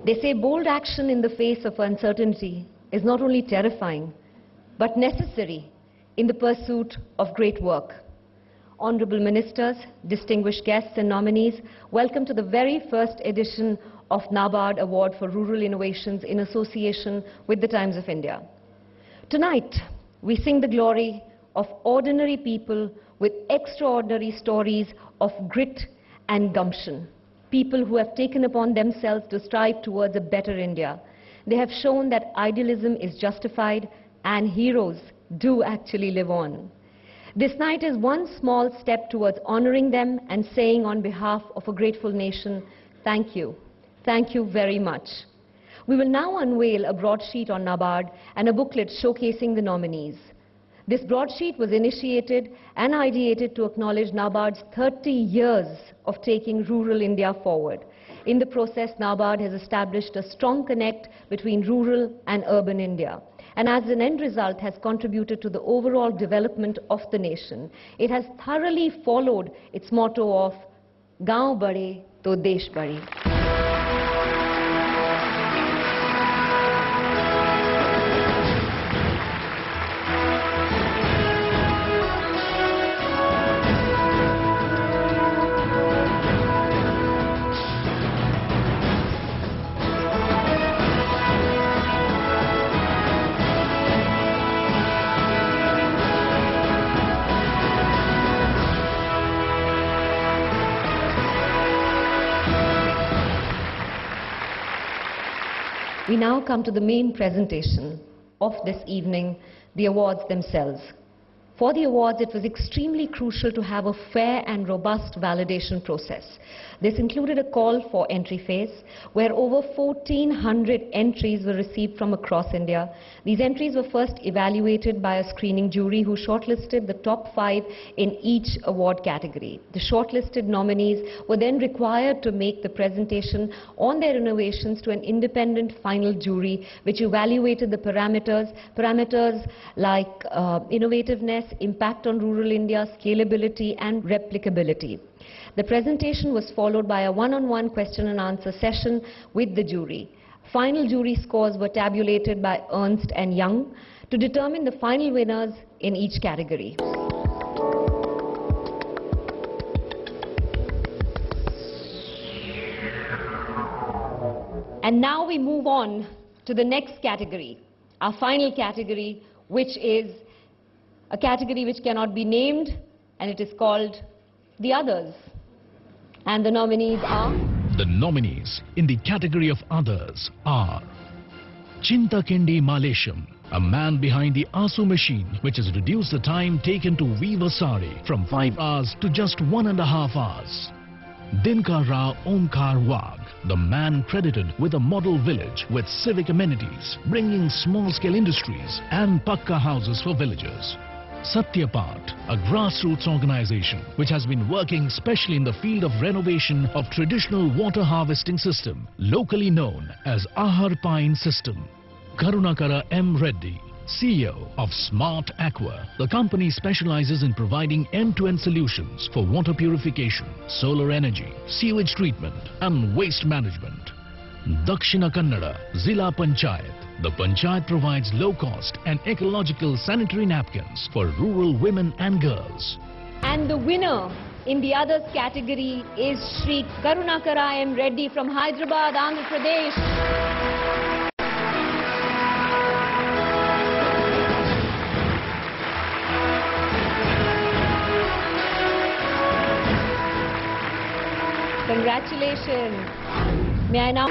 They say bold action in the face of uncertainty is not only terrifying, but necessary in the pursuit of great work. Honorable Ministers, distinguished guests and nominees, welcome to the very first edition of NABARD Award for Rural Innovations in association with the Times of India. Tonight, we sing the glory of ordinary people with extraordinary stories of grit and gumption. People who have taken upon themselves to strive towards a better India. They have shown that idealism is justified and heroes do actually live on. This night is one small step towards honoring them and saying on behalf of a grateful nation, thank you. Thank you very much. We will now unveil a broadsheet on NABARD and a booklet showcasing the nominees. This broadsheet was initiated and ideated to acknowledge NABARD's 30 years of taking rural India forward. In the process, NABARD has established a strong connect between rural and urban India, and as an end result has contributed to the overall development of the nation. It has thoroughly followed its motto of "Gaon bade to desh bade." We now come to the main presentation of this evening, the awards themselves. For the awards, it was extremely crucial to have a fair and robust validation process. This included a call for entry phase, where over 1,400 entries were received from across India. These entries were first evaluated by a screening jury who shortlisted the top 5 in each award category. The shortlisted nominees were then required to make the presentation on their innovations to an independent final jury, which evaluated the parameters like innovativeness, impact on rural India, scalability and replicability. The presentation was followed by a one-on-one question and answer session with the jury. Final jury scores were tabulated by Ernst & Young to determine the final winners in each category. And now we move on to the next category, our final category, which is a category which cannot be named, and it is called The Others. And the nominees are? The nominees in the category of Others are Chintakindi Malesham, a man behind the ASU machine, which has reduced the time taken to weave a sari from 5 hours to just 1.5 hours. Dinkar Rao Omkar Wagh, the man credited with a model village with civic amenities, bringing small-scale industries and pakka houses for villagers. Satyapat, a grassroots organization which has been working specially in the field of renovation of traditional water harvesting system, locally known as Ahar Pine System. Karunakara M. Reddy, CEO of Smart Aqua. The company specializes in providing end-to-end solutions for water purification, solar energy, sewage treatment and waste management. Dakshina Kannada, Zilla Panchayat. The Panchayat provides low-cost and ecological sanitary napkins for rural women and girls. And the winner in the others category is Shri Karunakara M. Reddy from Hyderabad, Andhra Pradesh. Congratulations. May I now...